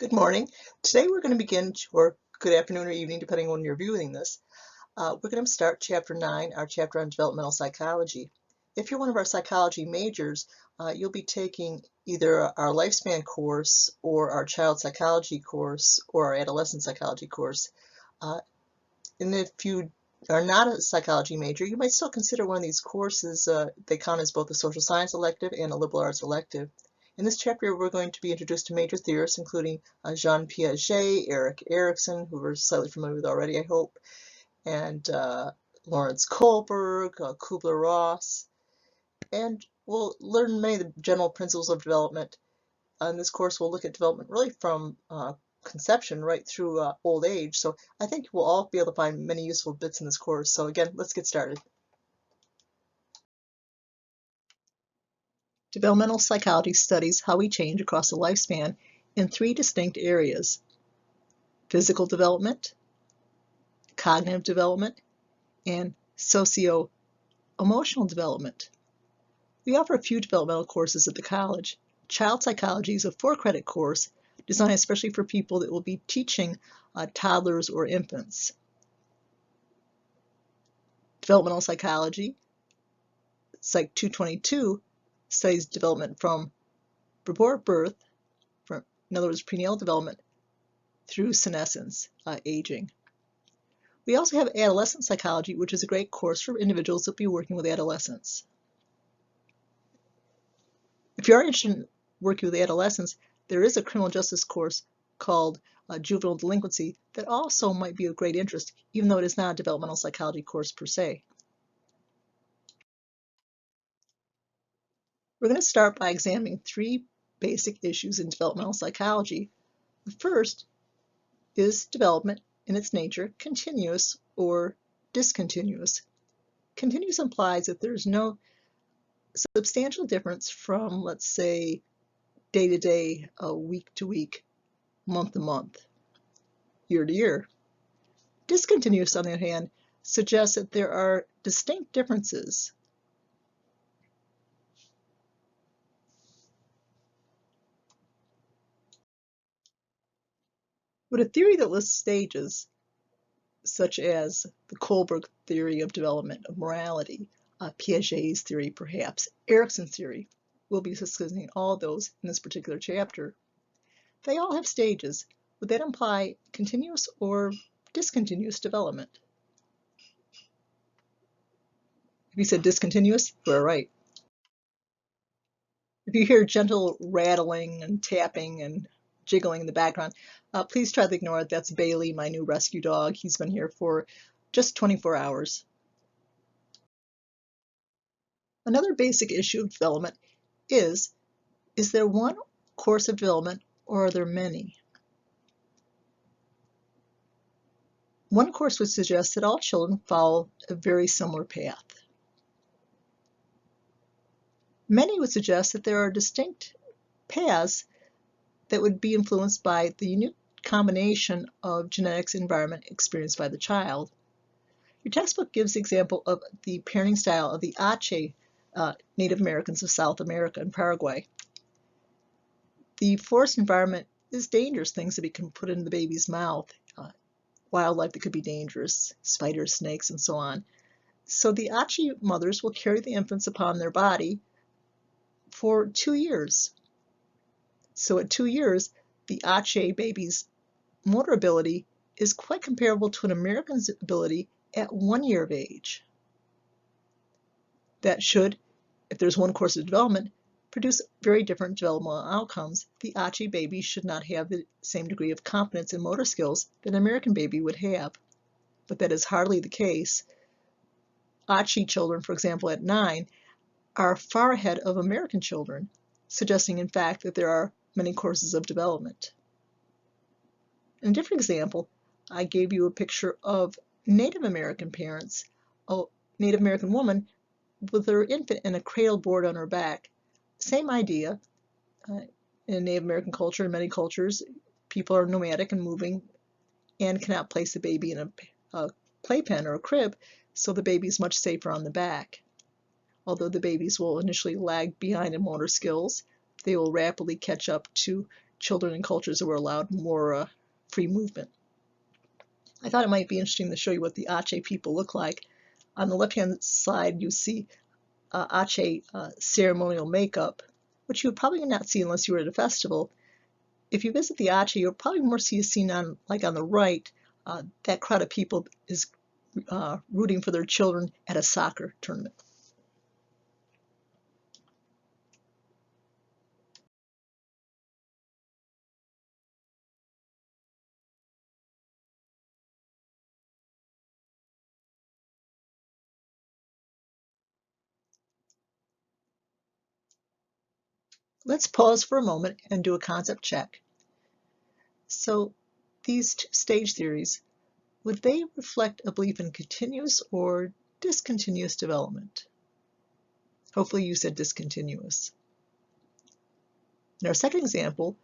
Good morning. Today we're going to begin, or good afternoon or evening, depending on when you're viewing this. We're going to start Chapter 9, our chapter on developmental psychology. If you're one of our psychology majors, you'll be taking either our lifespan course or our child psychology course or our adolescent psychology course. And if you are not a psychology major, you might still consider one of these courses. They count as both a social science elective and a liberal arts elective. In this chapter, we're going to be introduced to major theorists, including Jean Piaget, Erik Erikson, who we're slightly familiar with already, I hope, and Lawrence Kohlberg, Kubler-Ross, and we'll learn many of the general principles of development. In this course, we'll look at development really from conception right through old age, so I think we'll all be able to find many useful bits in this course. So again, let's get started. Developmental psychology studies how we change across the lifespan in three distinct areas: physical development, cognitive development, and socio-emotional development. We offer a few developmental courses at the college. Child psychology is a 4-credit course designed especially for people that will be teaching toddlers or infants. Developmental psychology, Psych 222, studies development from before birth, in other words, prenatal development, through senescence, aging. We also have adolescent psychology, which is a great course for individuals that will be working with adolescents. If you are interested in working with adolescents, there is a criminal justice course called juvenile delinquency that also might be of great interest, even though it is not a developmental psychology course per se. We're going to start by examining three basic issues in developmental psychology. The first is development in its nature, continuous or discontinuous. Continuous implies that there's no substantial difference from, let's say, day to day, week to week, month to month, year to year. Discontinuous, on the other hand, suggests that there are distinct differences. With a theory that lists stages, such as the Kohlberg theory of development of morality, Piaget's theory perhaps, Erikson's theory, we'll be discussing all those in this particular chapter. They all have stages. Would that imply continuous or discontinuous development? If you said discontinuous, we're right. If you hear gentle rattling and tapping and jiggling in the background, please try to ignore it. That's Bailey, my new rescue dog. He's been here for just 24 hours. Another basic issue of development is there one course of development or are there many? One course would suggest that all children follow a very similar path. Many would suggest that there are distinct paths that would be influenced by the unique combination of genetics and environment experienced by the child. Your textbook gives the example of the parenting style of the Ache Native Americans of South America and Paraguay. The forest environment is dangerous, things that can put into the baby's mouth, wildlife that could be dangerous, spiders, snakes, and so on. So the Ache mothers will carry the infants upon their body for 2 years. So at 2 years, the Ache baby's motor ability is quite comparable to an American's ability at 1 year of age. That should, if there's one course of development, produce very different developmental outcomes. The Ache baby should not have the same degree of competence and motor skills that an American baby would have. But that is hardly the case. Ache children, for example, at 9, are far ahead of American children, suggesting in fact that there are many courses of development. In a different example, I gave you a picture of Native American parents, a Native American woman with her infant in a cradle board on her back. Same idea. In Native American culture and many cultures, people are nomadic and moving and cannot place the baby in a playpen or a crib, so the baby is much safer on the back. Although the babies will initially lag behind in motor skills, they will rapidly catch up to children in cultures that were allowed more free movement. I thought it might be interesting to show you what the Aceh people look like. On the left-hand side, you see Aceh ceremonial makeup, which you would probably not see unless you were at a festival. If you visit the Aceh, you'll probably more see a scene on, like on the right, that crowd of people is rooting for their children at a soccer tournament. Let's pause for a moment and do a concept check. So these two stage theories, would they reflect a belief in continuous or discontinuous development? Hopefully you said discontinuous. In our second example,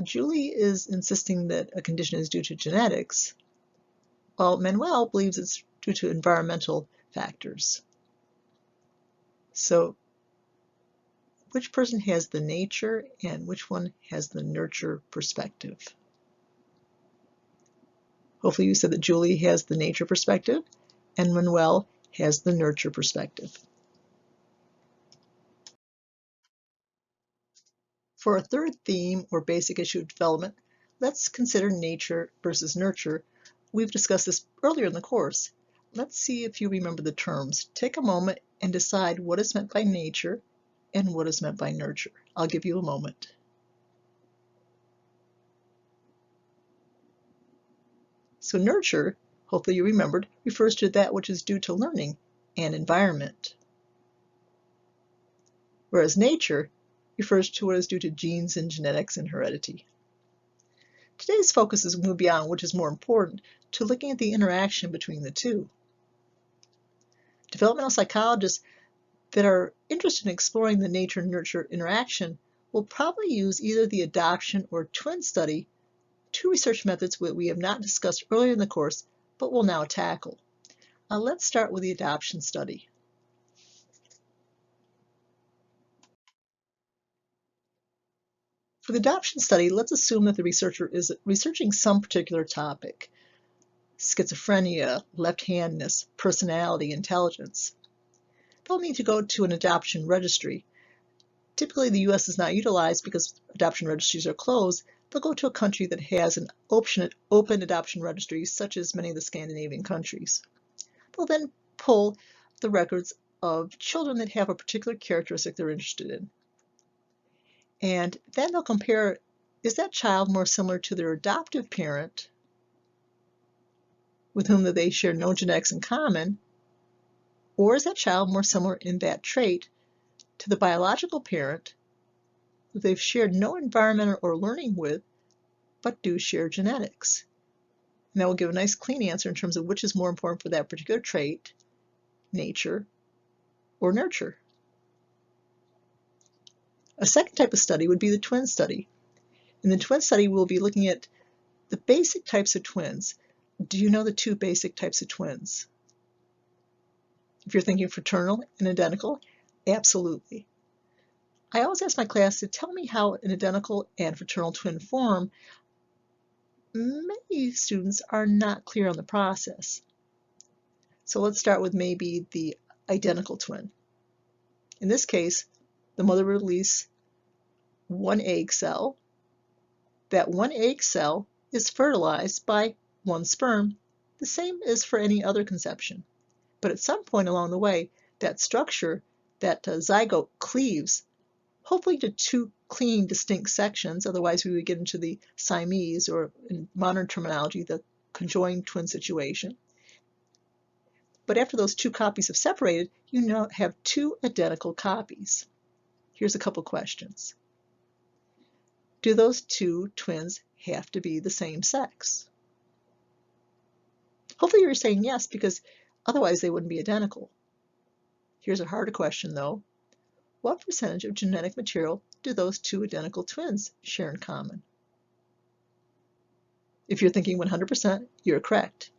Julie is insisting that a condition is due to genetics, while Manuel believes it's due to environmental factors. So which person has the nature and which one has the nurture perspective? Hopefully you said that Julie has the nature perspective and Manuel has the nurture perspective. For our third theme, or basic issue of development, let's consider nature versus nurture. We've discussed this earlier in the course. Let's see if you remember the terms. Take a moment and decide what is meant by nature and what is meant by nurture. I'll give you a moment. So nurture, hopefully you remembered, refers to that which is due to learning and environment, whereas nature refers to what is due to genes and genetics and heredity. Today's focus is moving beyond which is more important to looking at the interaction between the two. Developmental psychologists that are interested in exploring the nature and nurture interaction will probably use either the adoption or twin study, two research methods that we have not discussed earlier in the course, but will now tackle. Let's start with the adoption study. For the adoption study, let's assume that the researcher is researching some particular topic: schizophrenia, left-handedness, personality, intelligence. They'll need to go to an adoption registry. Typically, the U.S. is not utilized because adoption registries are closed. They'll go to a country that has an open adoption registry, such as many of the Scandinavian countries. They'll then pull the records of children that have a particular characteristic they're interested in. And then they'll compare, is that child more similar to their adoptive parent, with whom they share no genetics in common, or is that child more similar in that trait to the biological parent who they've shared no environmental or learning with, but do share genetics? And that will give a nice clean answer in terms of which is more important for that particular trait, nature or nurture. A second type of study would be the twin study. In the twin study, we'll be looking at the basic types of twins. Do you know the two basic types of twins? If you're thinking fraternal and identical, absolutely. I always ask my class to tell me how an identical and fraternal twin form. Many students are not clear on the process. So let's start with maybe the identical twin. In this case, the mother will release one egg cell. That one egg cell is fertilized by one sperm, the same as for any other conception. But at some point along the way, that structure, that zygote cleaves, hopefully to two clean, distinct sections. Otherwise, we would get into the Siamese, or in modern terminology, the conjoined twin situation. But after those two copies have separated, you now have two identical copies. Here's a couple questions. Do those two twins have to be the same sex? Hopefully you're saying yes, because otherwise they wouldn't be identical. Here's a harder question though. What percentage of genetic material do those two identical twins share in common? If you're thinking 100%, you're correct.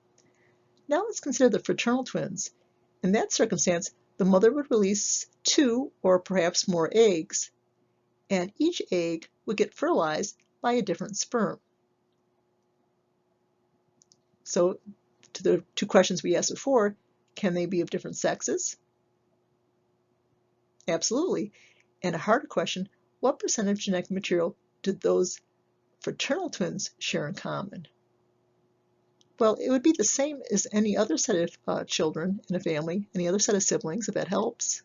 Now let's consider the fraternal twins. In that circumstance, the mother would release two or perhaps more eggs, and each egg would get fertilized by a different sperm. So to the two questions we asked before, can they be of different sexes? Absolutely. And a harder question, what percentage of genetic material did those fraternal twins share in common? Well, it would be the same as any other set of children in a family, any other set of siblings, if that helps.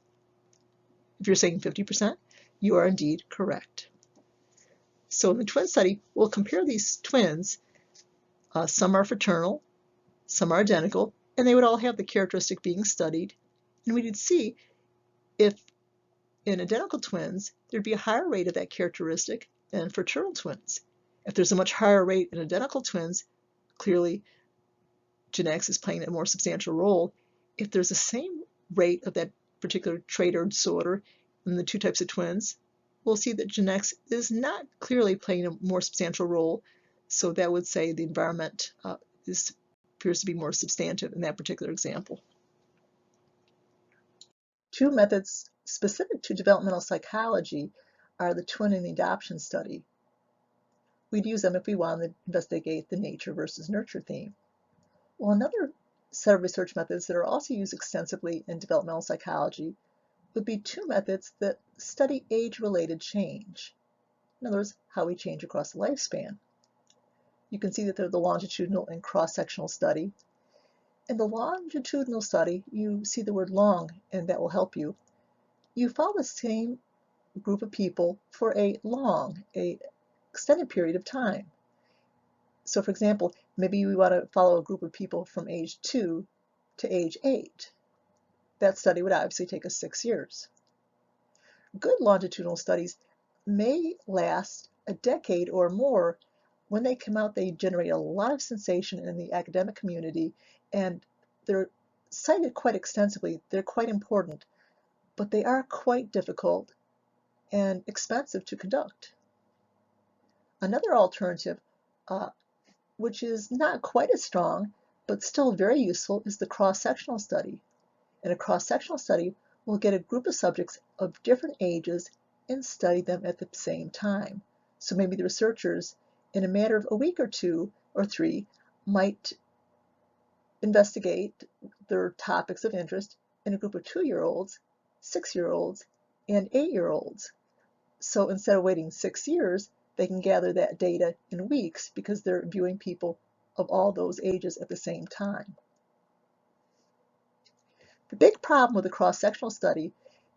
If you're saying 50%, you are indeed correct. So in the twin study, we'll compare these twins. Some are fraternal, some are identical, and they would all have the characteristic being studied. And we would see if in identical twins, there'd be a higher rate of that characteristic than fraternal twins. If there's a much higher rate in identical twins, clearly genetics is playing a more substantial role. If there's the same rate of that particular trait or disorder in the two types of twins, we'll see that genetics is not clearly playing a more substantial role. So that would say the environment appears to be more substantive in that particular example. Two methods specific to developmental psychology are the twin and the adoption study. We'd use them if we wanted to investigate the nature versus nurture theme. Well, another set of research methods that are also used extensively in developmental psychology would be two methods that study age-related change. In other words, how we change across the lifespan. You can see that they're the longitudinal and cross-sectional study. In the longitudinal study, you see the word long, and that will help you. You follow the same group of people for a extended period of time. So for example, maybe we want to follow a group of people from age 2 to age 8. That study would obviously take us 6 years. Good longitudinal studies may last a decade or more. When they come out, they generate a lot of sensation in the academic community, and they're cited quite extensively. They're quite important, but they are quite difficult and expensive to conduct. Another alternative, which is not quite as strong, but still very useful, is the cross-sectional study. In a cross-sectional study, we'll get a group of subjects of different ages and study them at the same time. So maybe the researchers, in a matter of a week or 2 or 3, might investigate their topics of interest in a group of 2-year-olds, 6-year-olds, and 8-year-olds. So instead of waiting 6 years, they can gather that data in weeks because they're viewing people of all those ages at the same time. The big problem with the cross-sectional study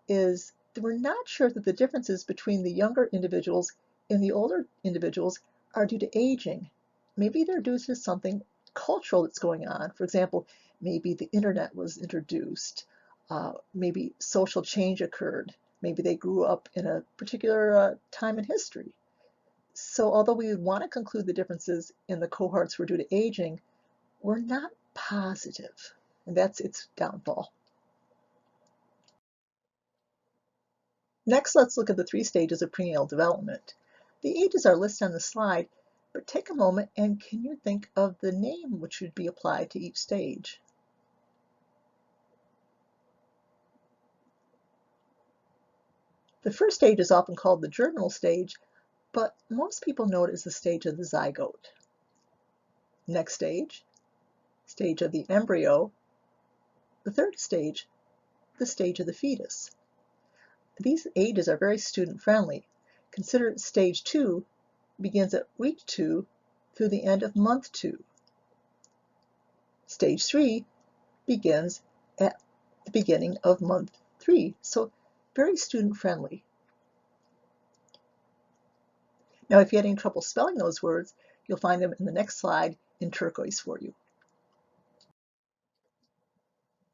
is that we're not sure that the differences between the younger individuals and the older individuals are due to aging. Maybe they're due to something cultural that's going on. For example, maybe the internet was introduced, maybe social change occurred, maybe they grew up in a particular time in history. So although we would want to conclude the differences in the cohorts were due to aging, we're not positive, and that's its downfall. Next, let's look at the 3 stages of prenatal development. The ages are listed on the slide, but take a moment and can you think of the name which should be applied to each stage? The first stage is often called the germinal stage, but most people know it as the stage of the zygote. Next stage, stage of the embryo. The third stage, the stage of the fetus. These ages are very student-friendly. Consider stage 2 begins at week 2 through the end of month 2. Stage 3 begins at the beginning of month 3, so very student-friendly. Now, if you had any trouble spelling those words, you'll find them in the next slide in turquoise for you.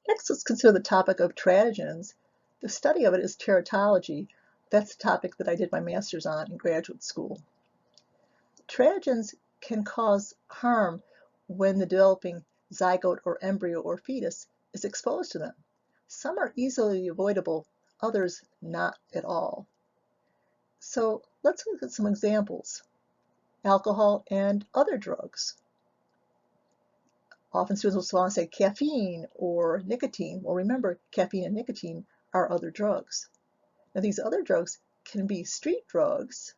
Next, let's consider the topic of teratogens. The study of it is teratology. That's the topic that I did my master's on in graduate school. Teratogens can cause harm when the developing zygote or embryo or fetus is exposed to them. Some are easily avoidable, others not at all. So let's look at some examples. Alcohol and other drugs. Often students will want to say caffeine or nicotine. Well, remember, caffeine and nicotine are other drugs. Now, these other drugs can be street drugs,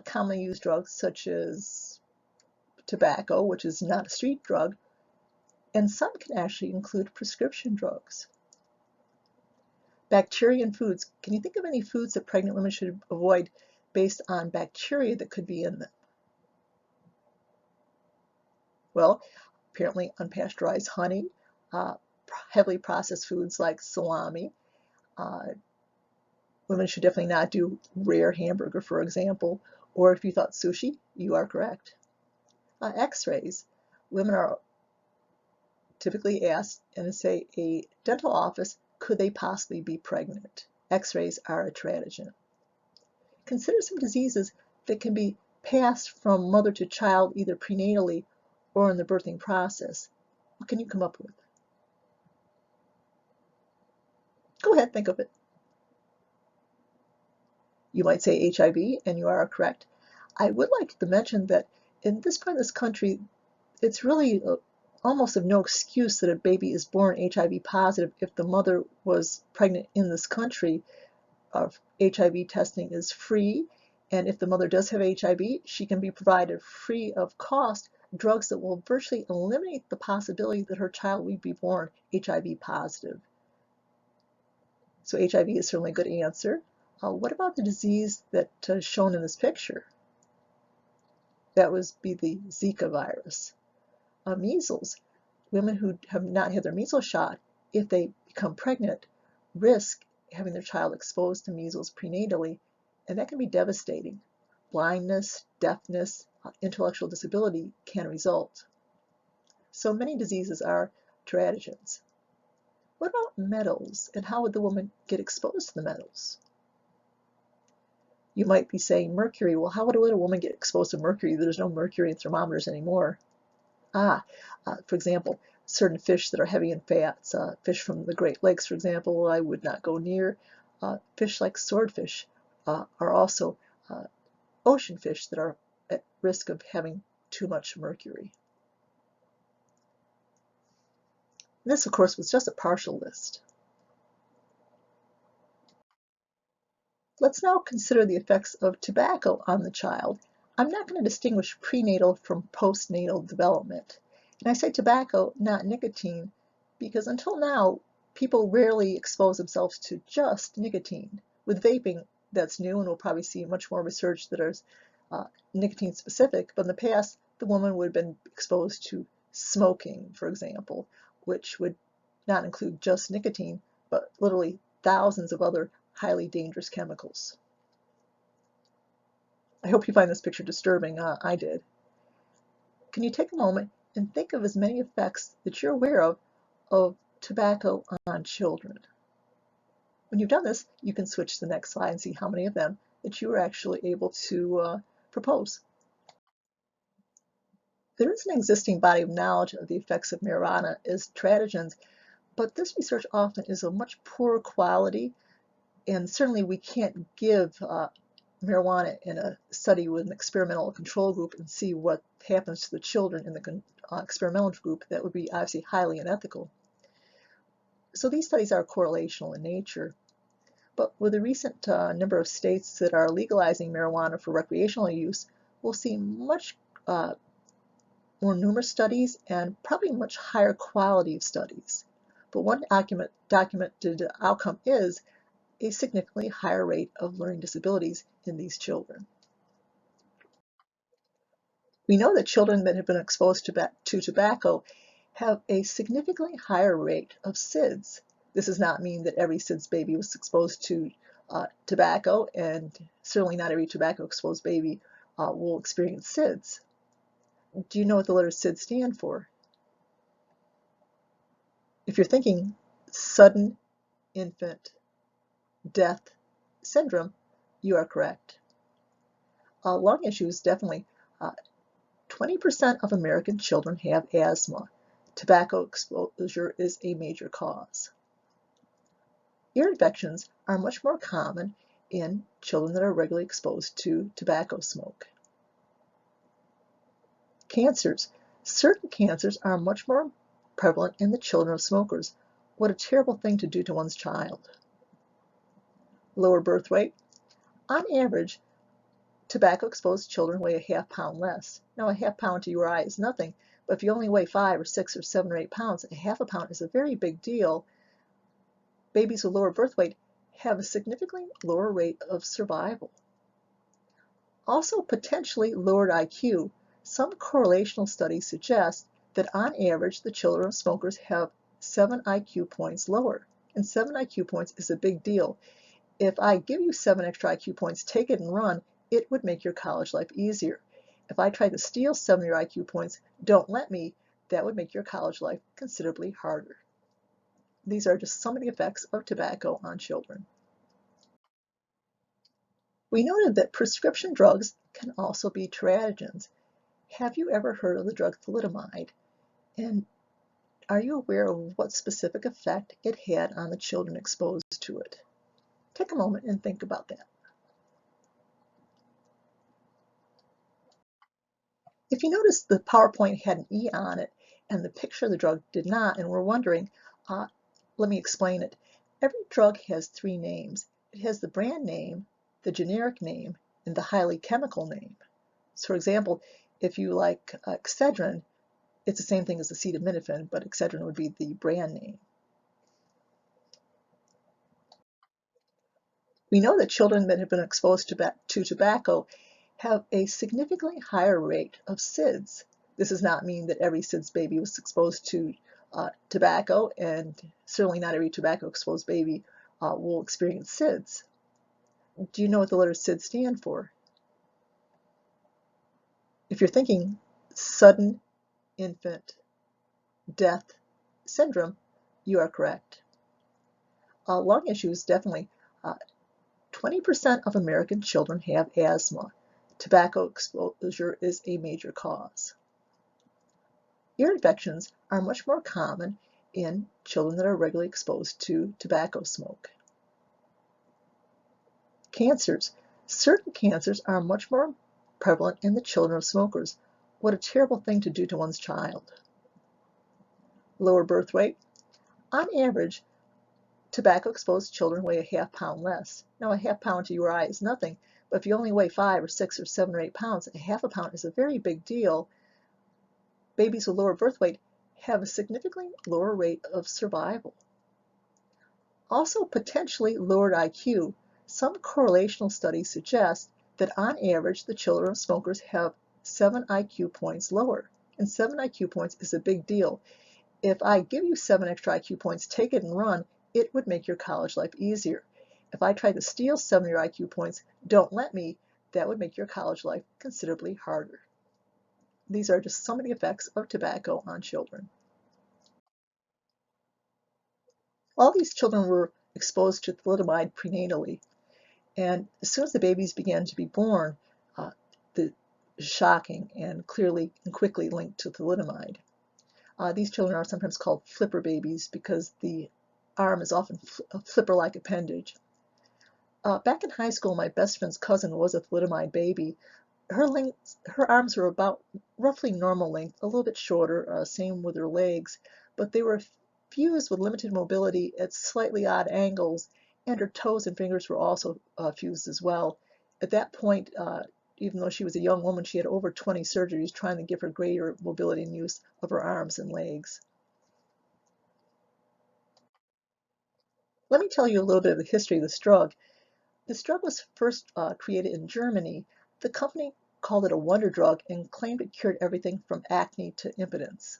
commonly used drugs such as tobacco, which is not a street drug, and some can actually include prescription drugs. Bacteria in foods. Can you think of any foods that pregnant women should avoid based on bacteria that could be in them? Well, apparently unpasteurized honey, heavily processed foods like salami. Women should definitely not do rare hamburger, for example, or if you thought sushi, you are correct. X-rays. Women are typically asked in, say, a dental office, could they possibly be pregnant? X-rays are a teratogen. Consider some diseases that can be passed from mother to child either prenatally or in the birthing process. What can you come up with? Go ahead, think of it. You might say HIV, and you are correct. I would like to mention that in this part of this country, it's really almost of no excuse that a baby is born HIV positive if the mother was pregnant in this country. HIV testing is free, and if the mother does have HIV, she can be provided free of cost drugs that will virtually eliminate the possibility that her child will be born HIV positive. So HIV is certainly a good answer. What about the disease that is shown in this picture? That would be the Zika virus. Measles. Women who have not had their measles shot, if they become pregnant, risk having their child exposed to measles prenatally, and that can be devastating. Blindness, deafness, intellectual disability can result. So many diseases are teratogens. What about metals, and how would the woman get exposed to the metals? You might be saying mercury. Well, how would a woman get exposed to mercury? There's no mercury in thermometers anymore. For example, certain fish that are heavy in fats, fish from the Great Lakes, for example, I would not go near. Fish like swordfish are also ocean fish that are at risk of having too much mercury. This, of course, was just a partial list. Let's now consider the effects of tobacco on the child. I'm not going to distinguish prenatal from postnatal development. And I say tobacco, not nicotine, because until now, people rarely expose themselves to just nicotine. With vaping, that's new, and we'll probably see much more research that is nicotine specific. But in the past, the woman would have been exposed to smoking, for example, which would not include just nicotine, but literally thousands of other highly dangerous chemicals. I hope you find this picture disturbing. I did. Can you take a moment and think of as many effects that you're aware of tobacco on children? When you've done this, you can switch to the next slide and see how many of them that you were actually able to propose. There is an existing body of knowledge of the effects of marijuana as teratogens, but this research often is of much poorer quality, and certainly we can't give marijuana in a study with an experimental control group and see what happens to the children in the experimental group. That would be obviously highly unethical. So these studies are correlational in nature. But with the recent number of states that are legalizing marijuana for recreational use, we'll see much more numerous studies and probably much higher quality of studies. But one documented outcome is a significantly higher rate of learning disabilities in these children. We know that children that have been exposed to tobacco have a significantly higher rate of SIDS. This does not mean that every SIDS baby was exposed to tobacco, and certainly not every tobacco-exposed baby will experience SIDS. Do you know what the letter SID stand for? If you're thinking sudden infant death syndrome, you are correct. Lung issues, definitely. 20% of American children have asthma. Tobacco exposure is a major cause. Ear infections are much more common in children that are regularly exposed to tobacco smoke. Cancers. Certain cancers are much more prevalent in the children of smokers. What a terrible thing to do to one's child. Lower birth rate. On average, Tobacco-exposed children weigh a ½ pound less. Now, a ½ pound to your eye is nothing, but if you only weigh 5 or 6 or 7 or 8 pounds, a ½ pound is a very big deal. Babies with lower birth weight have a significantly lower rate of survival. Also, potentially lowered IQ. Some correlational studies suggest that on average, the children of smokers have 7 IQ points lower. And 7 IQ points is a big deal. If I give you 7 extra IQ points, take it and run, it would make your college life easier. If I try to steal 7 of your IQ points, don't let me, that would make your college life considerably harder. These are just some of the effects of tobacco on children. We noted that prescription drugs can also be teratogens. Have you ever heard of the drug thalidomide? And are you aware of what specific effect it had on the children exposed to it? Take a moment and think about that. If you notice, the PowerPoint had an E on it and the picture of the drug did not, and we're wondering, let me explain it. Every drug has 3 names. It has the brand name, the generic name, and the highly chemical name. So, for example, if you like Excedrin, it's the same thing as acetaminophen, but Excedrin would be the brand name. We know that children that have been exposed to tobacco have a significantly higher rate of SIDS. This does not mean that every SIDS baby was exposed to tobacco, and certainly not every tobacco-exposed baby will experience SIDS. Do you know what the letter SID stand for? If you're thinking sudden infant death syndrome, you are correct. Lung issues, definitely. 20% of American children have asthma. Tobacco exposure is a major cause. Ear infections are much more common in children that are regularly exposed to tobacco smoke. Cancers. Certain cancers are much more prevalent in the children of smokers. What a terrible thing to do to one's child. Lower birth weight. On average, tobacco-exposed children weigh a ½ pound less. Now, a ½ pound to your eye is nothing, but if you only weigh 5 or 6 or 7 or 8 pounds, a ½ pound is a very big deal. Babies with lower birth weight have a significantly lower rate of survival. Also, potentially lowered IQ. Some correlational studies suggest that on average, the children of smokers have 7 IQ points lower. And 7 IQ points is a big deal. If I give you 7 extra IQ points, take it and run, it would make your college life easier. If I try to steal 7 of your IQ points, don't let me, that would make your college life considerably harder. These are just some of the effects of tobacco on children. All these children were exposed to thalidomide prenatally, and as soon as the babies began to be born, the shocking and clearly and quickly linked to thalidomide. These children are sometimes called flipper babies because the arm is often a flipper-like appendage. Back in high school, my best friend's cousin was a thalidomide baby. Her arms were about roughly normal length, a little bit shorter, same with her legs, but they were fused with limited mobility at slightly odd angles, and her toes and fingers were also fused as well. At that point, even though she was a young woman, she had over 20 surgeries trying to give her greater mobility and use of her arms and legs. Let me tell you a little bit of the history of this drug. This drug was first created in Germany. The company called it a wonder drug and claimed it cured everything from acne to impotence.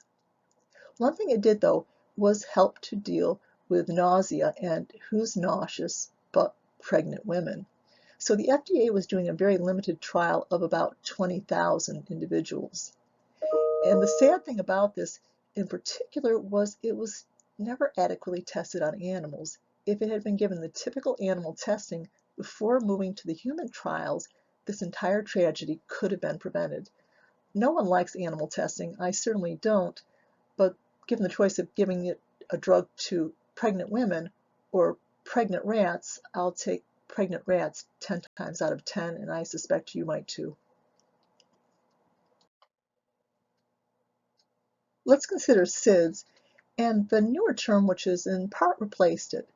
One thing it did, though, was help to deal with nausea, and who's nauseous but pregnant women? So the FDA was doing a very limited trial of about 20,000 individuals. And the sad thing about this in particular was it was never adequately tested on animals. If it had been given the typical animal testing before moving to the human trials, this entire tragedy could have been prevented. No one likes animal testing. I certainly don't, but given the choice of giving it a drug to pregnant women or pregnant rats, I'll take pregnant rats 10 times out of 10, and I suspect you might too. Let's consider SIDS and the newer term which has in part replaced it.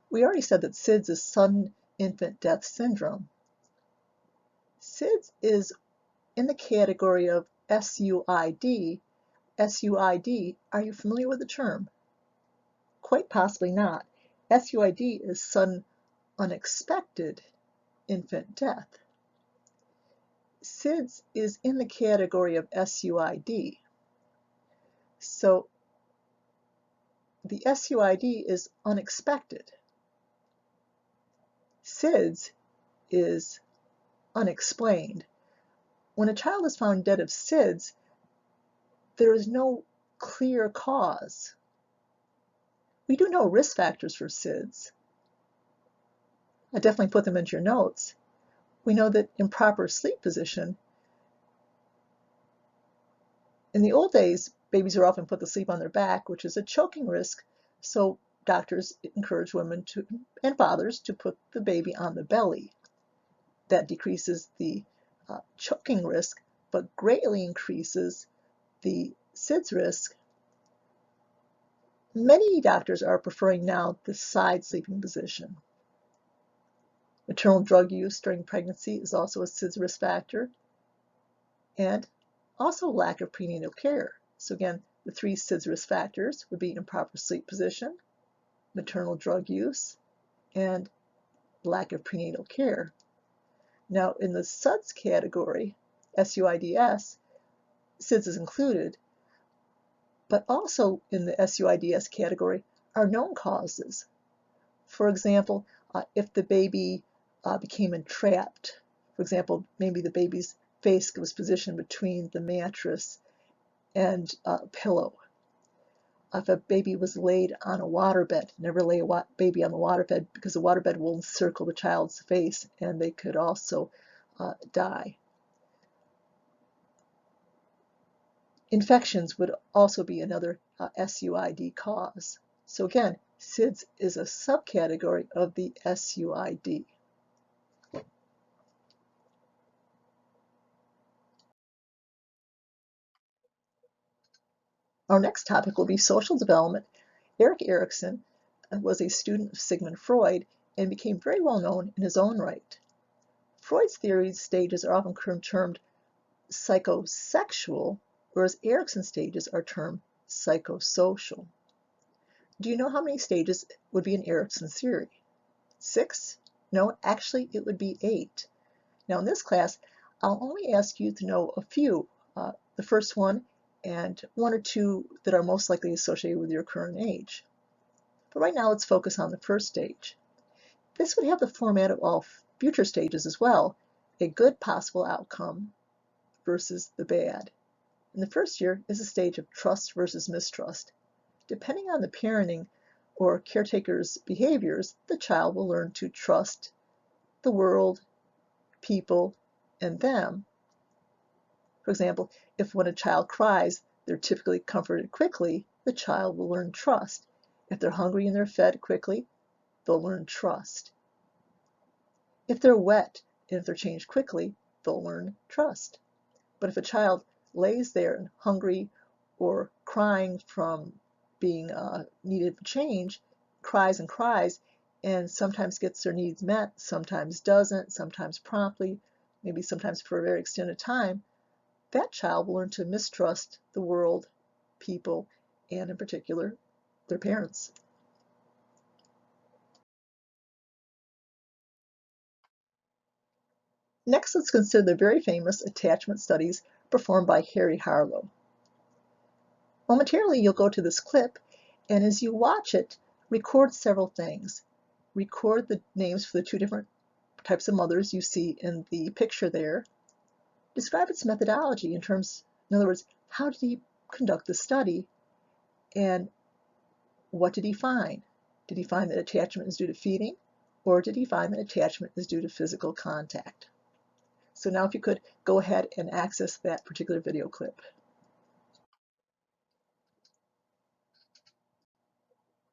We already said that SIDS is sudden infant death syndrome. SIDS is in the category of SUID. SUID, are you familiar with the term? Quite possibly not. SUID is sudden, unexpected infant death. SIDS is in the category of SUID. So the SUID is unexpected. SIDS is unexplained. When a child is found dead of SIDS, there is no clear cause. We do know risk factors for SIDS. I definitely put them into your notes. We know that improper sleep position. In the old days, babies are often put to sleep on their back, which is a choking risk, so doctors encourage women and fathers to put the baby on the belly. That decreases the choking risk, but greatly increases the SIDS risk. Many doctors are preferring now the side sleeping position. Maternal drug use during pregnancy is also a SIDS risk factor, and also lack of prenatal care. So again, the 3 SIDS risk factors would be improper sleep position, maternal drug use, and lack of prenatal care. Now in the SUDS category, SUIDS, SIDS is included, but also in the SUIDS category are known causes. For example, if the baby became entrapped, for example, maybe the baby's face was positioned between the mattress and a pillow. If a baby was laid on a waterbed, never lay a baby on the waterbed because the waterbed will encircle the child's face and they could also die. Infections would also be another SUID cause. So again, SIDS is a subcategory of the SUID. Our next topic will be social development. Erik Erikson was a student of Sigmund Freud and became very well known in his own right. Freud's theory stages are often termed psychosexual, whereas Erikson's stages are termed psychosocial. Do you know how many stages would be in Erikson's theory? 6? No, actually it would be 8. Now in this class, I'll only ask you to know a few. The first one and 1 or 2 that are most likely associated with your current age. But right now let's focus on the first stage. This would have the format of all future stages as well, a good possible outcome versus the bad. In the first year is a stage of trust versus mistrust. Depending on the parenting or caretaker's behaviors, the child will learn to trust the world, people, and them. For example, if when a child cries, they're typically comforted quickly, the child will learn trust. If they're hungry and they're fed quickly, they'll learn trust. If they're wet and if they're changed quickly, they'll learn trust. But if a child lays there and hungry or crying from being needed for change, cries and sometimes gets their needs met, sometimes doesn't, sometimes promptly, maybe sometimes for a very extended time, that child will learn to mistrust the world, people, and in particular, their parents. Next, let's consider the very famous attachment studies performed by Harry Harlow. Momentarily, you'll go to this clip, and as you watch it, record several things. Record the names for the 2 different types of mothers you see in the picture there. Describe its methodology in other words, how did he conduct the study, and what did he find? Did he find that attachment is due to feeding, or did he find that attachment is due to physical contact? So now if you could go ahead and access that particular video clip.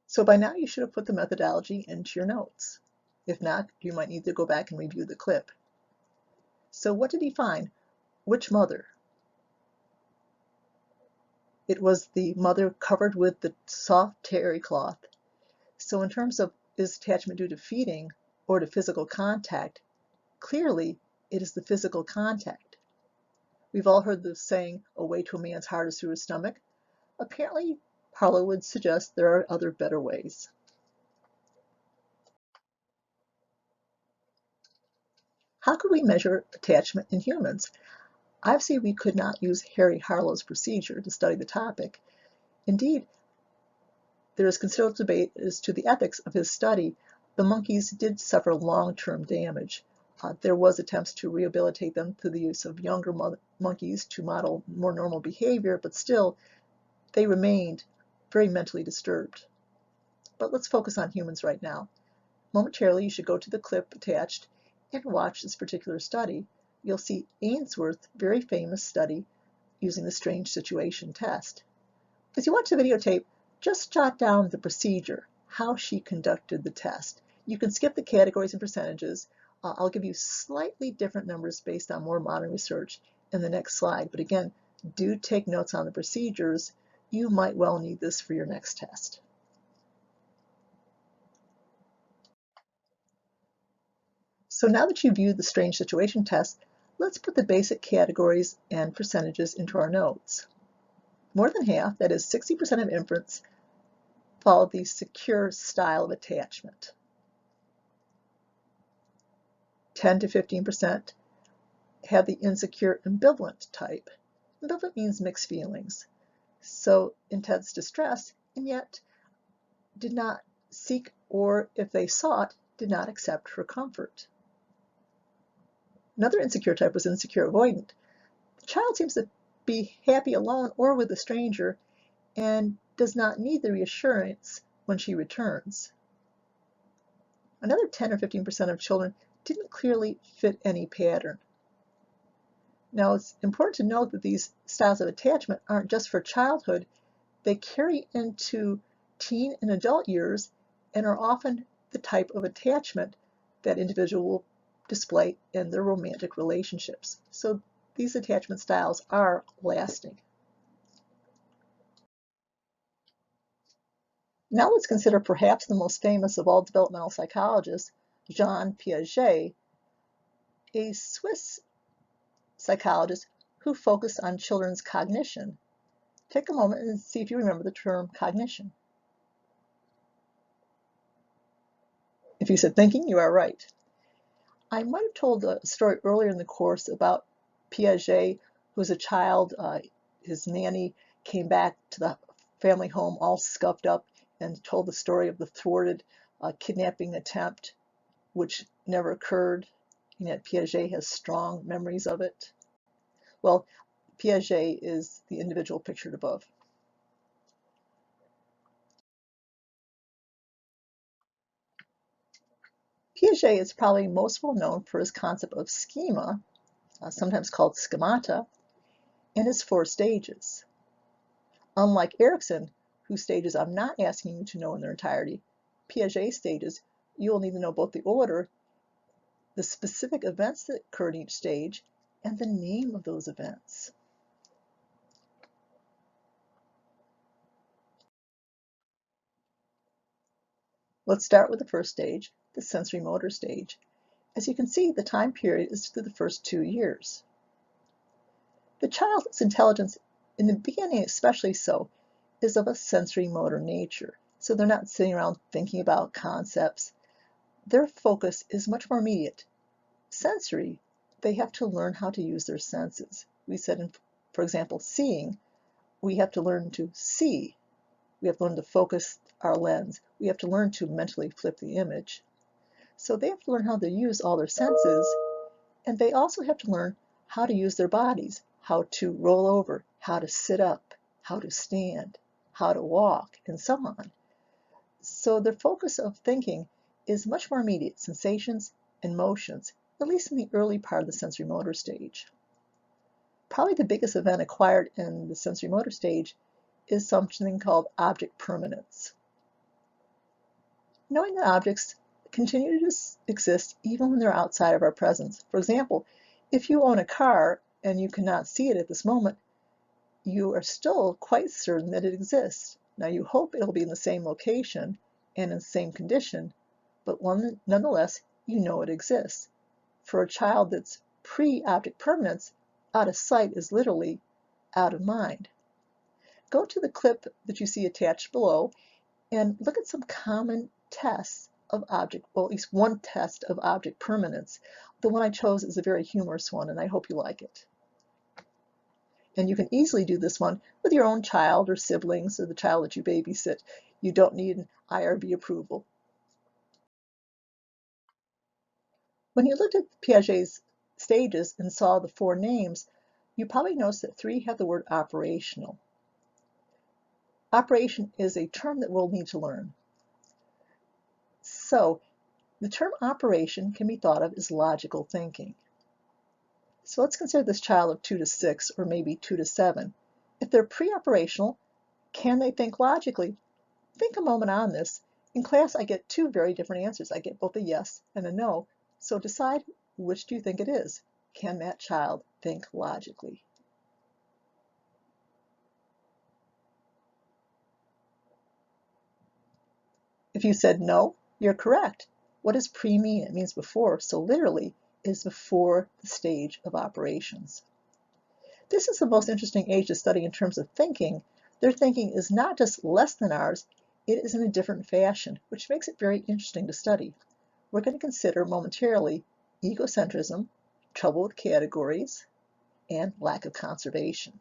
So by now you should have put the methodology into your notes. If not, you might need to go back and review the clip. So what did he find? Which mother? It was the mother covered with the soft terry cloth. So in terms of is attachment due to feeding or to physical contact, clearly It is the physical contact. We've all heard the saying, "a way to a man's heart is through his stomach." Apparently, Harlow would suggest there are other better ways. How could we measure attachment in humans? Obviously, we could not use Harry Harlow's procedure to study the topic. Indeed, there is considerable debate as to the ethics of his study. The monkeys did suffer long-term damage. There was attempts to rehabilitate them through the use of younger monkeys to model more normal behavior, but still, they remained very mentally disturbed. But let's focus on humans right now. Momentarily, you should go to the clip attached and watch this particular study. You'll see Ainsworth's very famous study using the strange situation test. As you watch the videotape, just jot down the procedure, how she conducted the test. You can skip the categories and percentages. I'll give you slightly different numbers based on more modern research in the next slide. But again, do take notes on the procedures. You might well need this for your next test. So now that you've viewed the strange situation test, let's put the basic categories and percentages into our notes. More than half, that is 60% of infants, follow the secure style of attachment. 10 to 15% have the insecure ambivalent type. Ambivalent means mixed feelings. So intense distress, and yet did not seek, or if they sought, did not accept her comfort. Another insecure type was insecure avoidant. The child seems to be happy alone or with a stranger and does not need the reassurance when she returns. Another 10 or 15% of children didn't clearly fit any pattern. Now, it's important to note that these styles of attachment aren't just for childhood. They carry into teen and adult years and are often the type of attachment that individual will display in their romantic relationships. So these attachment styles are lasting. Now let's consider perhaps the most famous of all developmental psychologists, Jean Piaget, a Swiss psychologist who focused on children's cognition. Take a moment and see if you remember the term cognition. If you said thinking, you are right. I might have told a story earlier in the course about Piaget, who was a child. His nanny came back to the family home all scuffed up and told the story of the thwarted kidnapping attempt, which never occurred, and yet Piaget has strong memories of it. Well, Piaget is the individual pictured above. Piaget is probably most well known for his concept of schema, sometimes called schemata, and his 4 stages. Unlike Erikson, whose stages I'm not asking you to know in their entirety, Piaget's stages, you will need to know both the order, the specific events that occur in each stage, and the name of those events. Let's start with the first stage, the sensory motor stage. As you can see, the time period is through the first 2 years. The child's intelligence, in the beginning especially so, is of a sensory motor nature. So they're not sitting around thinking about concepts. Their focus is much more immediate. Sensory, they have to learn how to use their senses. We said, for example, seeing, we have to learn to see. We have to learn to focus our lens. We have to learn to mentally flip the image. So they have to learn how to use all their senses, and they also have to learn how to use their bodies, how to roll over, how to sit up, how to stand, how to walk, and so on. So their focus of thinking is much more immediate, sensations and motions, at least in the early part of the sensory motor stage. Probably the biggest event acquired in the sensory motor stage is something called object permanence. Knowing that objects continue to exist even when they're outside of our presence. For example, if you own a car and you cannot see it at this moment, you are still quite certain that it exists. Now you hope it'll be in the same location and in the same condition, but nonetheless, you know it exists. For a child that's pre-object permanence, out of sight is literally out of mind. Go to the clip that you see attached below and look at some common tests of object, well, at least one test of object permanence. The one I chose is a very humorous one, and I hope you like it. And you can easily do this one with your own child or siblings or the child that you babysit. You don't need an IRB approval. When you looked at Piaget's stages and saw the 4 names, you probably noticed that 3 have the word operational. Operation is a term that we'll need to learn. So the term operation can be thought of as logical thinking. So let's consider this child of 2 to 6 or maybe 2 to 7. If they're pre-operational, can they think logically? Think a moment on this. In class, I get 2 very different answers. I get both a yes and a no. So decide, which do you think it is? Can that child think logically? If you said no, you're correct. What does pre mean? It means before, so literally it is before the stage of operations. This is the most interesting age to study in terms of thinking. Their thinking is not just less than ours, it is in a different fashion, which makes it very interesting to study. We're going to consider momentarily egocentrism, trouble with categories, and lack of conservation.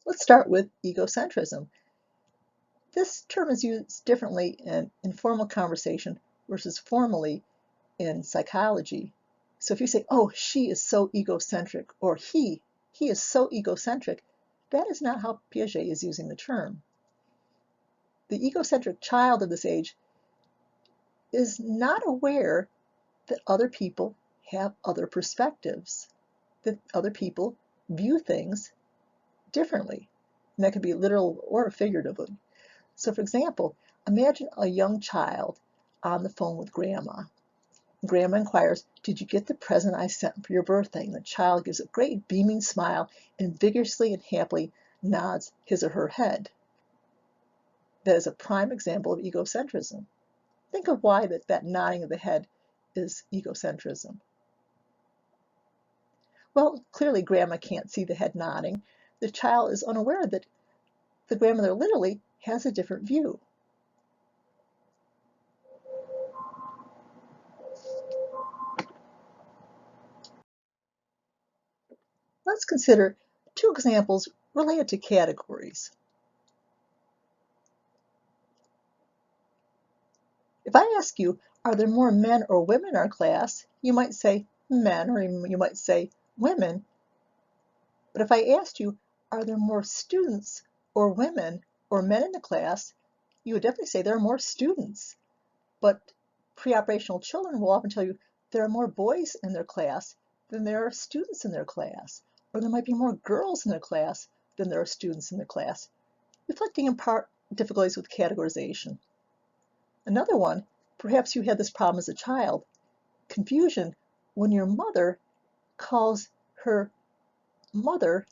Let's start with egocentrism. This term is used differently in informal conversation versus formally in psychology. So if you say, oh, she is so egocentric, or he is so egocentric, that is not how Piaget is using the term. The egocentric child of this age is not aware that other people have other perspectives, that other people view things differently. And that could be literal or figuratively. So for example, imagine a young child on the phone with grandma. Grandma inquires, did you get the present I sent for your birthday? And the child gives a great beaming smile and vigorously and happily nods his or her head. That is a prime example of egocentrism. Think of why that nodding of the head is egocentrism. Well, clearly grandma can't see the head nodding. The child is unaware that the grandmother literally has a different view. Let's consider 2 examples related to categories. If I ask you, are there more men or women in our class? You might say men, or you might say women. But if I asked you, are there more students or women or men in the class? You would definitely say there are more students. But pre-operational children will often tell you there are more boys in their class than there are students in their class. Or there might be more girls in their class than there are students in their class, reflecting in part difficulties with categorization. Another one, perhaps you had this problem as a child, confusion when your mother calls her mother,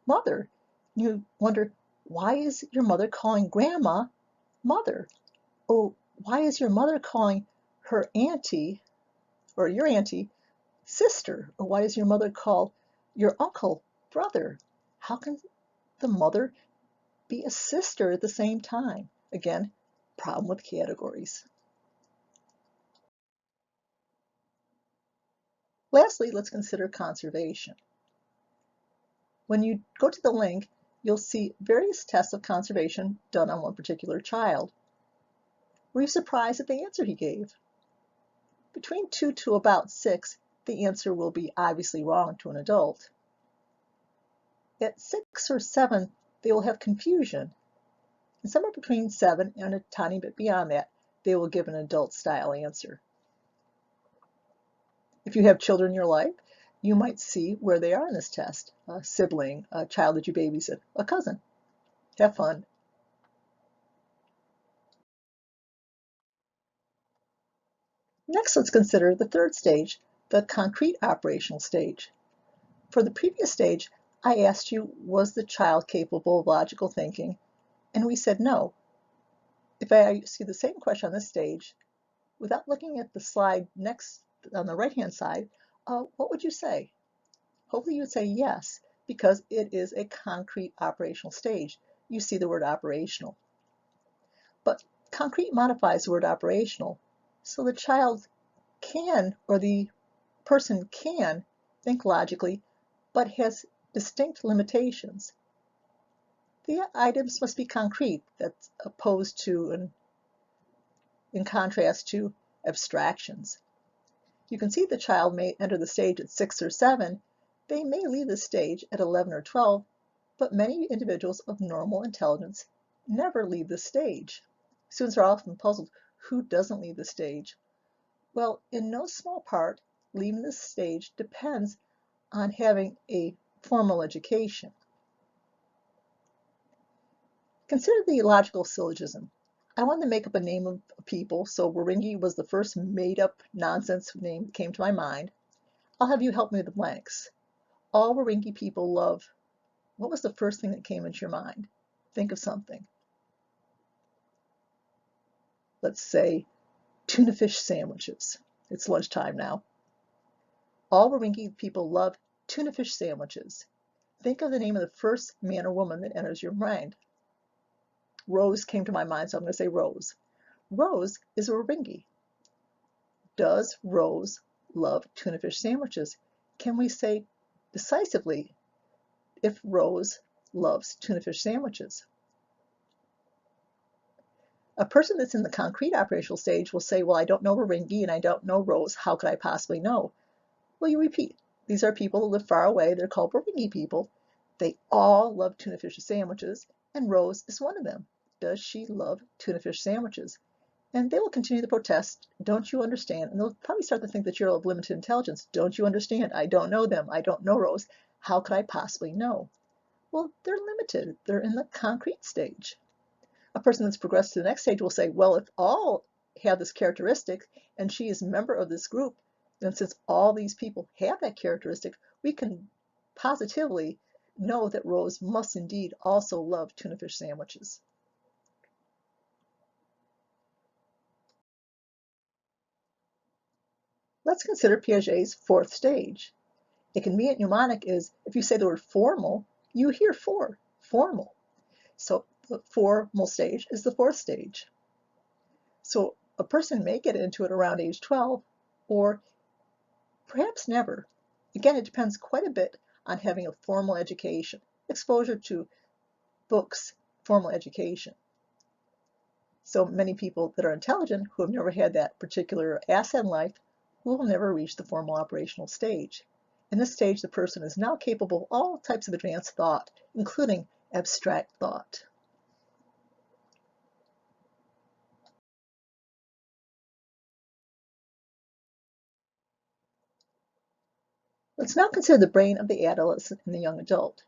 mother. You wonder, why is your mother calling grandma mother? Or why is your mother calling her auntie, or your auntie, sister? Or why does your mother call your uncle brother? How can the mother be a sister at the same time? Again, problem with categories. Lastly, let's consider conservation. When you go to the link, you'll see various tests of conservation done on one particular child. Were you surprised at the answer he gave? Between 2 to about 6, the answer will be obviously wrong to an adult. At 6 or 7, they will have confusion. And somewhere between 7 and a tiny bit beyond that, they will give an adult-style answer. If you have children in your life, you might see where they are in this test. A sibling, a child that you babysit, a cousin. Have fun. Next, let's consider the 3rd stage, the concrete operational stage. For the previous stage, I asked you, was the child capable of logical thinking? And we said no. If I ask you the same question on this stage, without looking at the slide next on the right-hand side, what would you say? Hopefully you would say yes, because it is a concrete operational stage. You see the word operational. But concrete modifies the word operational, so the child can, or the person can, think logically, but has distinct limitations. The items must be concrete, that's opposed to and in contrast to abstractions. You can see the child may enter the stage at 6 or 7. They may leave the stage at 11 or 12, but many individuals of normal intelligence never leave the stage. Students are often puzzled, who doesn't leave the stage? Well, in no small part, leaving the stage depends on having a formal education. Consider the logical syllogism. I wanted to make up a name of people, so Waringi was the first made-up nonsense name that came to my mind. I'll have you help me with the blanks. All Waringi people love. What was the first thing that came into your mind? Think of something. Let's say tuna fish sandwiches. It's lunchtime now. All Waringi people love tuna fish sandwiches. Think of the name of the first man or woman that enters your mind. Rose came to my mind, so I'm going to say Rose. Rose is a Waringi. Does Rose love tuna fish sandwiches? Can we say decisively if Rose loves tuna fish sandwiches? A person that's in the concrete operational stage will say, well, I don't know Waringi and I don't know Rose. How could I possibly know? Well, you repeat. These are people who live far away. They're called Waringi people. They all love tuna fish sandwiches, and Rose is one of them. Does she love tuna fish sandwiches? And they will continue to protest. Don't you understand? And they'll probably start to think that you're of limited intelligence. Don't you understand? I don't know them. I don't know Rose. How could I possibly know? Well, they're limited. They're in the concrete stage. A person that's progressed to the next stage will say, well, if all have this characteristic and she is a member of this group, then since all these people have that characteristic, we can positively know that Rose must indeed also love tuna fish sandwiches. Let's consider Piaget's fourth stage. A convenient mnemonic is, if you say the word formal, you hear formal. So the formal stage is the fourth stage. So a person may get into it around age 12, or perhaps never. Again, it depends quite a bit on having a formal education, exposure to books, formal education. So many people that are intelligent who have never had that particular asset in life will never reach the formal operational stage. In this stage, the person is now capable of all types of advanced thought, including abstract thought. Let's now consider the brain of the adolescent and the young adult.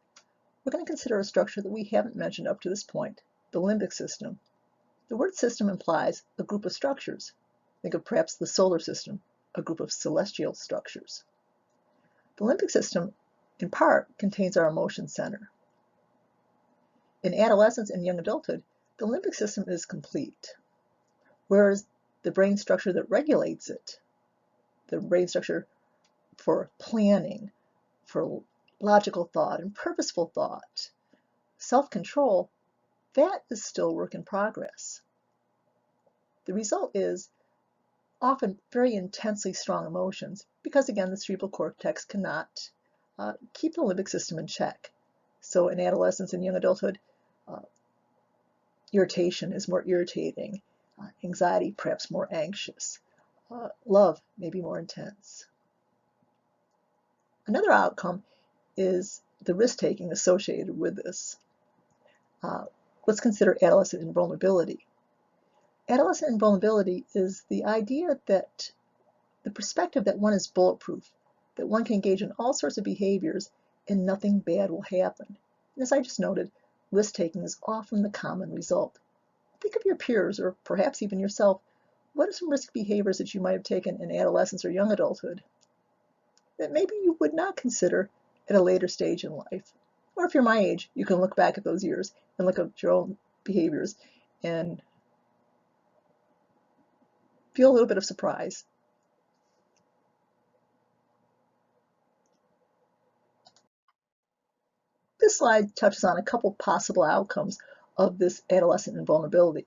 We're going to consider a structure that we haven't mentioned up to this point, the limbic system. The word system implies a group of structures. Think of perhaps the solar system, a group of celestial structures. The limbic system, in part, contains our emotion center. In adolescence and young adulthood, the limbic system is complete, whereas the brain structure that regulates it, the brain structure for planning, for logical thought and purposeful thought, self-control, that is still work in progress. The result is often very intensely strong emotions because, again, the cerebral cortex cannot keep the limbic system in check. So in adolescence and young adulthood, irritation is more irritating, anxiety perhaps more anxious, love may be more intense. Another outcome is the risk-taking associated with this. Let's consider adolescent invulnerability. Adolescent invulnerability is the idea that the perspective that one is bulletproof, that one can engage in all sorts of behaviors and nothing bad will happen. And as I just noted, risk-taking is often the common result. Think of your peers, or perhaps even yourself. What are some risk behaviors that you might have taken in adolescence or young adulthood that maybe you would not consider at a later stage in life? Or if you're my age, you can look back at those years and look at your own behaviors and feel a little bit of surprise. This slide touches on a couple possible outcomes of this adolescent invulnerability.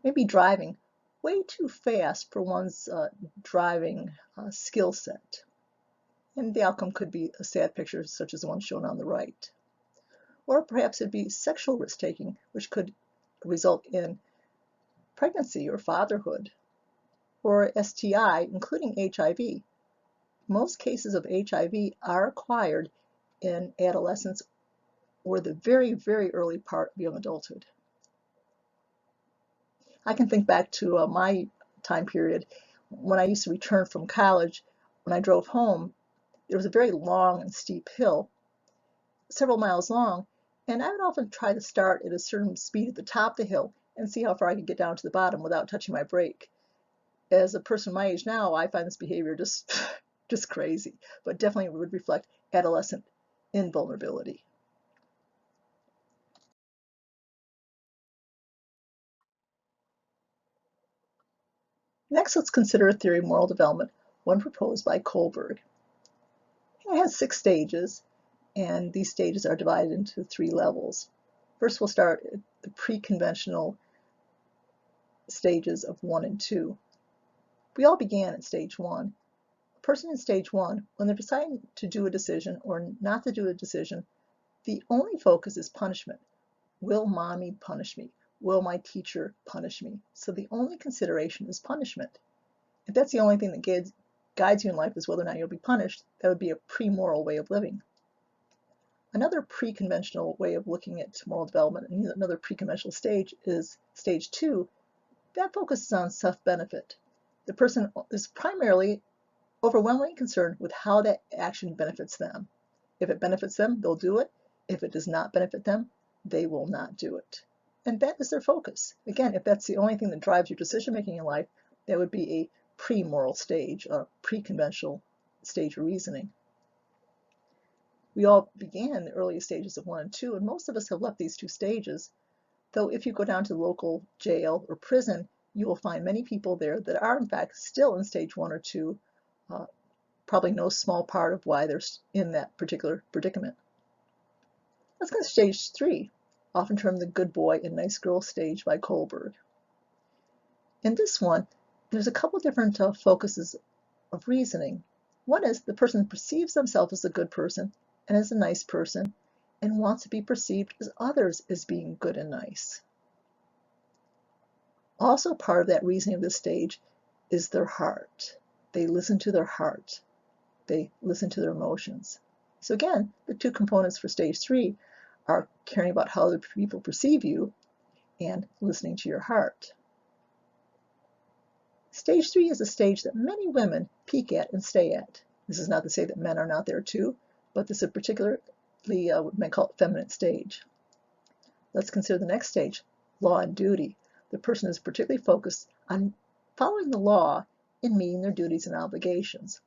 Maybe driving way too fast for one's driving skill set. And the outcome could be a sad picture such as the one shown on the right. Or perhaps it'd be sexual risk-taking, which could result in pregnancy or fatherhood, or STI, including HIV. Most cases of HIV are acquired in adolescence or the very, very early part of young adulthood. I can think back to my time period when I used to return from college. When I drove home, there was a very long and steep hill, several miles long, and I would often try to start at a certain speed at the top of the hill and see how far I could get down to the bottom without touching my brake. As a person my age now, I find this behavior just crazy, but definitely would reflect adolescent invulnerability. Next, let's consider a theory of moral development, one proposed by Kohlberg. It has 6 stages, and these stages are divided into 3 levels. First, we'll start at the pre-conventional stages of 1 and 2. We all began at stage 1. A person in stage 1, when they're deciding to do a decision or not to do a decision, the only focus is punishment. Will mommy punish me? Will my teacher punish me? So the only consideration is punishment. If that's the only thing that guides you in life is whether or not you'll be punished, that would be a pre-moral way of living. Another pre-conventional way of looking at moral development, and another pre-conventional stage, is stage 2. That focuses on self-benefit. The person is primarily overwhelmingly concerned with how that action benefits them. If it benefits them, they'll do it. If it does not benefit them, they will not do it. And that is their focus. Again, if that's the only thing that drives your decision-making in life, that would be a pre-moral stage, a pre-conventional stage of reasoning. We all began in the earliest stages of 1 and 2, and most of us have left these 2 stages, though if you go down to the local jail or prison, you will find many people there that are in fact still in stage 1 or 2, probably no small part of why they're in that particular predicament. Let's go to stage 3, often termed the good boy and nice girl stage by Kohlberg. In this one, there's a couple different focuses of reasoning. One is the person perceives themselves as a good person and as a nice person and wants to be perceived as others as being good and nice. Also part of that reasoning of this stage is their heart. They listen to their heart. They listen to their emotions. So again, the 2 components for stage 3 are caring about how other people perceive you and listening to your heart. Stage 3 is a stage that many women peak at and stay at. This is not to say that men are not there too, but this is a particularly what men call feminine stage. Let's consider the next stage, law and duty. The person is particularly focused on following the law and meeting their duties and obligations.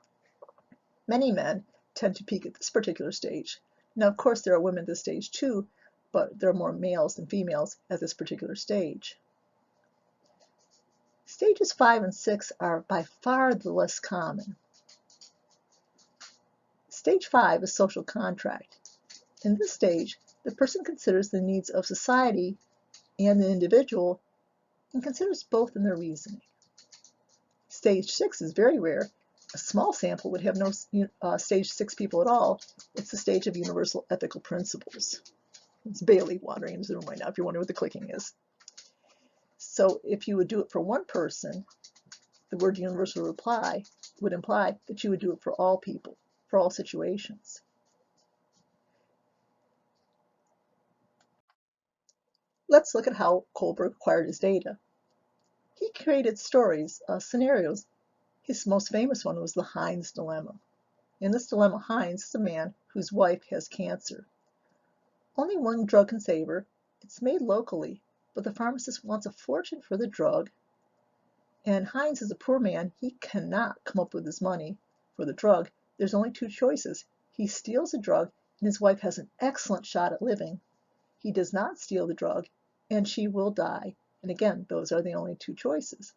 Many men tend to peak at this particular stage. Now, of course, there are women at this stage too, but there are more males than females at this particular stage. Stages 5 and 6 are by far the less common. Stage 5 is social contract. In this stage, the person considers the needs of society and the individual and considers both in their reasoning. Stage 6 is very rare. A small sample would have no stage 6 people at all. It's the stage of universal ethical principles. It's Bailey wandering into the room right now if you're wondering what the clicking is. So if you would do it for one person, the word universal would imply that you would do it for all people, for all situations. Let's look at how Kohlberg acquired his data. He created stories, scenarios. His most famous one was the Heinz dilemma. In this dilemma, Heinz is a man whose wife has cancer. Only one drug can save her. It's made locally, but the pharmacist wants a fortune for the drug, and Heinz is a poor man. He cannot come up with his money for the drug. There's only 2 choices. He steals the drug, and his wife has an excellent shot at living. He does not steal the drug, and she will die. And again, those are the only 2 choices.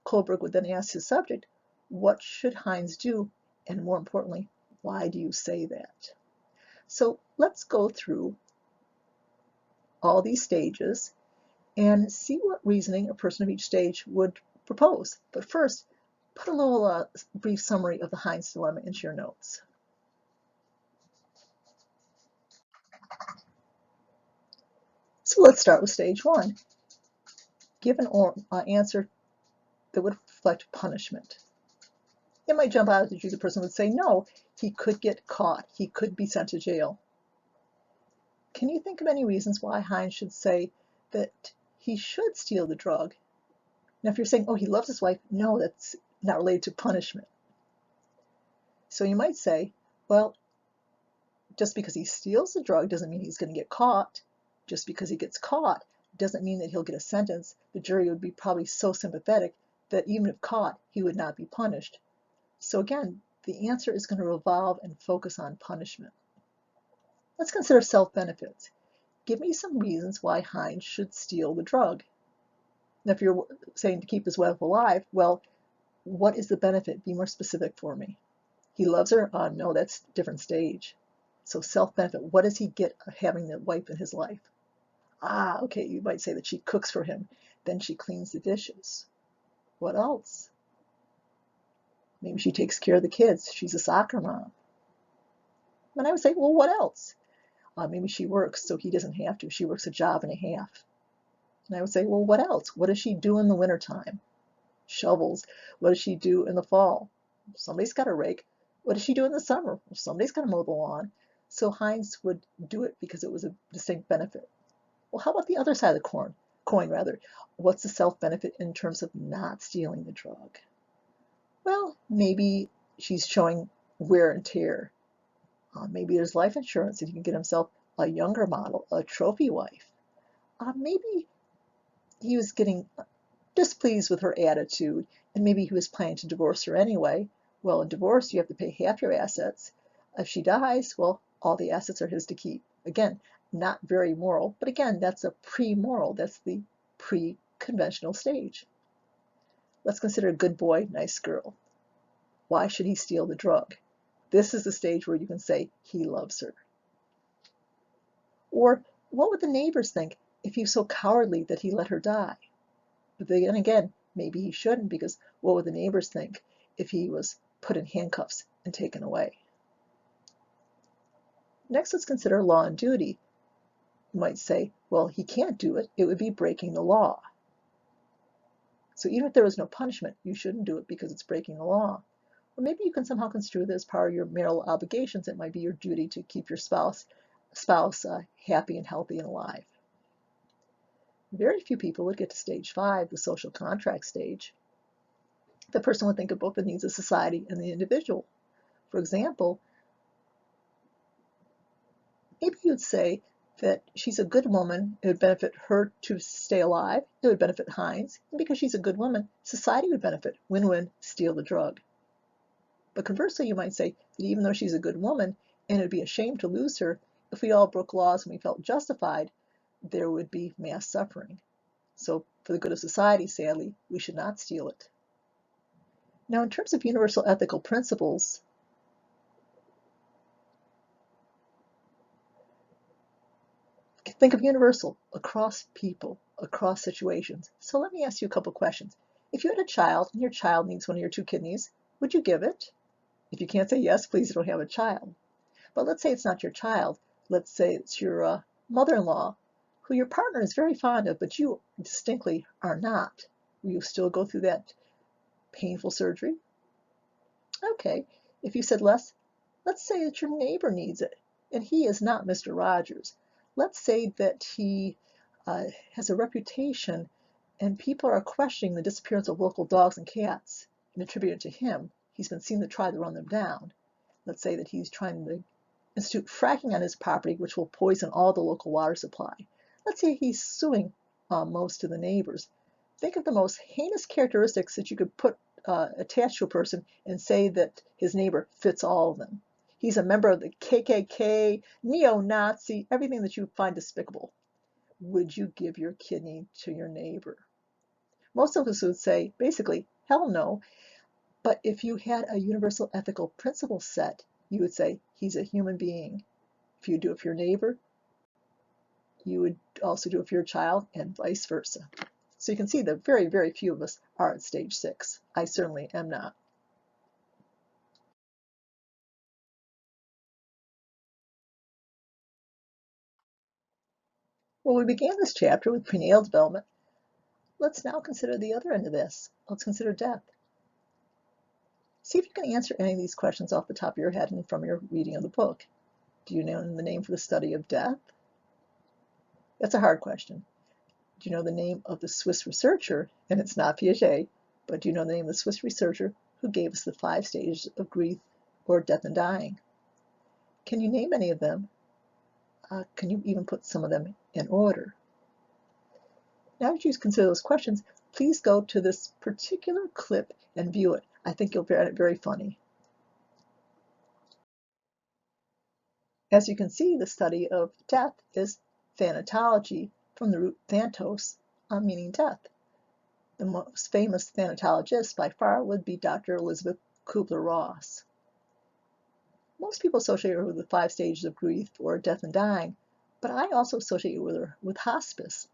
Kohlberg would then ask his subject, what should Heinz do? And more importantly, why do you say that? So let's go through all these stages and see what reasoning a person of each stage would propose. But first, put a little brief summary of the Heinz dilemma into your notes. So let's start with stage one. Give an answer that would reflect punishment. It might jump out at you. The person would say, no, he could get caught. He could be sent to jail. Can you think of any reasons why Heinz should say that he should steal the drug? Now, if you're saying, oh, he loves his wife, no, that's not related to punishment. So you might say, well, just because he steals the drug doesn't mean he's going to get caught. Just because he gets caught doesn't mean that he'll get a sentence. The jury would be probably so sympathetic that even if caught, he would not be punished. So again, the answer is going to revolve and focus on punishment. Let's consider self-benefits. Give me some reasons why Heinz should steal the drug. Now, if you're saying to keep his wife alive, well, what is the benefit? Be more specific for me. He loves her? No, that's a different stage. So self-benefit, what does he get having the wife in his life? Okay, you might say that she cooks for him, then she cleans the dishes. What else? Maybe she takes care of the kids. She's a soccer mom. And I would say, well, what else? Maybe she works so he doesn't have to. She works a job and a half. And I would say, well, what else? What does she do in the wintertime? Shovels. What does she do in the fall? Somebody's got to rake. What does she do in the summer? Well, somebody's got to mow the lawn. So Heinz would do it because it was a distinct benefit. Well, how about the other side of the coin rather? What's the self-benefit in terms of not stealing the drug? Well, maybe she's showing wear and tear. Maybe there's life insurance and he can get himself a younger model, a trophy wife. Maybe he was getting displeased with her attitude and maybe he was planning to divorce her anyway. Well, in divorce, you have to pay half your assets. If she dies, well, all the assets are his to keep. Again, not very moral, but again, that's a pre-moral. That's the pre-conventional stage. Let's consider good boy, nice girl. Why should he steal the drug? This is the stage where you can say he loves her. Or what would the neighbors think if he was so cowardly that he let her die? But then again, maybe he shouldn't, because what would the neighbors think if he was put in handcuffs and taken away? Next, let's consider law and duty. You might say, well, he can't do it. It would be breaking the law. So even if there was no punishment, you shouldn't do it because it's breaking the law. Or maybe you can somehow construe this as part of your marital obligations. It might be your duty to keep your spouse happy and healthy and alive. Very few people would get to stage 5, the social contract stage. The person would think of both the needs of society and the individual. For example, maybe you'd say that she's a good woman. It would benefit her to stay alive. It would benefit Heinz. And because she's a good woman, society would benefit. Win-win, steal the drug. But conversely, you might say that even though she's a good woman, and it would be a shame to lose her, if we all broke laws and we felt justified, there would be mass suffering. So for the good of society, sadly, we should not steal it. Now, in terms of universal ethical principles, think of universal across people, across situations. So let me ask you a couple questions. If you had a child and your child needs one of your 2 kidneys, would you give it? If you can't say yes, please, you don't have a child. But let's say it's not your child. Let's say it's your mother-in-law, who your partner is very fond of, but you distinctly are not. Will you still go through that painful surgery? Okay. If you said let's say that your neighbor needs it, and he is not Mr. Rogers. Let's say that he has a reputation and people are questioning the disappearance of local dogs and cats and attribute it to him. He's been seen to try to run them down. Let's say that he's trying to institute fracking on his property, which will poison all the local water supply. Let's say he's suing most of the neighbors. Think of the most heinous characteristics that you could put attached to a person and say that his neighbor fits all of them. He's a member of the KKK, neo-Nazi, everything that you find despicable. Would you give your kidney to your neighbor? Most of us would say, basically, hell no. But if you had a universal ethical principle set, you would say, he's a human being. If you do it for your neighbor, you would also do it for your child, and vice versa. So you can see that very, very few of us are at stage 6. I certainly am not. Well, we began this chapter with prenatal development. Let's now consider the other end of this. Let's consider death. See if you can answer any of these questions off the top of your head and from your reading of the book. Do you know the name for the study of death? That's a hard question. Do you know the name of the Swiss researcher? And it's not Piaget, but do you know the name of the Swiss researcher who gave us the 5 stages of grief or death and dying? Can you name any of them? Can you even put some of them in order? Now that you consider those questions, please go to this particular clip and view it. I think you'll find it very funny. As you can see, the study of death is thanatology, from the root thantos, meaning death. The most famous thanatologist by far would be Dr. Elizabeth Kubler-Ross. Most people associate her with the 5 stages of grief or death and dying, but I also associate her with hospice.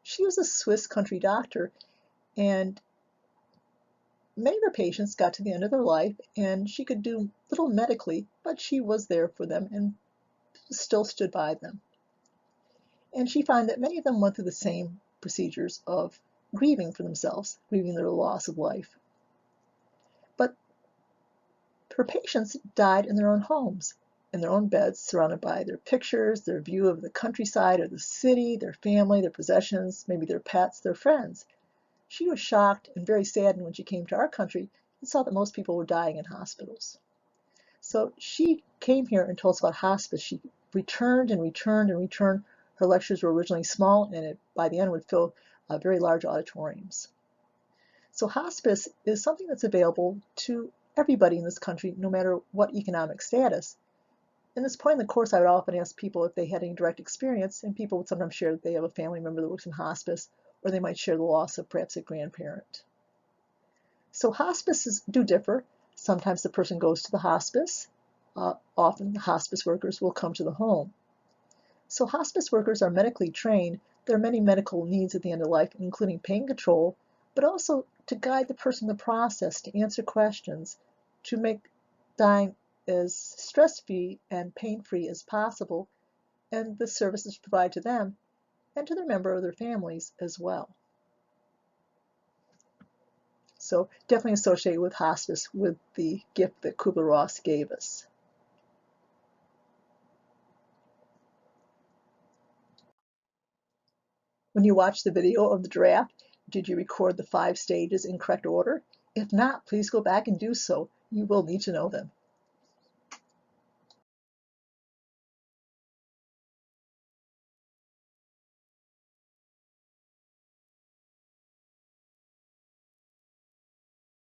She was a Swiss country doctor, and many of her patients got to the end of their life, and she could do little medically, but she was there for them and still stood by them. And she found that many of them went through the same procedures of grieving for themselves, grieving their loss of life. But her patients died in their own homes, in their own beds, surrounded by their pictures, their view of the countryside or the city, their family, their possessions, maybe their pets, their friends. She was shocked and very saddened when she came to our country and saw that most people were dying in hospitals. So she came here and told us about hospice. She returned and returned and returned. Her lectures were originally small, and by the end would fill very large auditoriums. So hospice is something that's available to everybody in this country, no matter what economic status. In this point in the course, I would often ask people if they had any direct experience, and people would sometimes share that they have a family member that works in hospice, or they might share the loss of perhaps a grandparent. So hospices do differ. Sometimes the person goes to the hospice. Often the hospice workers will come to the home. So hospice workers are medically trained. There are many medical needs at the end of life, including pain control, but also to guide the person in the process, to answer questions, to make dying as stress-free and pain-free as possible, and the services provided to them and to their member of their families as well. So definitely associated with hospice with the gift that Kubler-Ross gave us. When you watch the video of the draft, did you record the 5 stages in correct order? If not, please go back and do so. You will need to know them.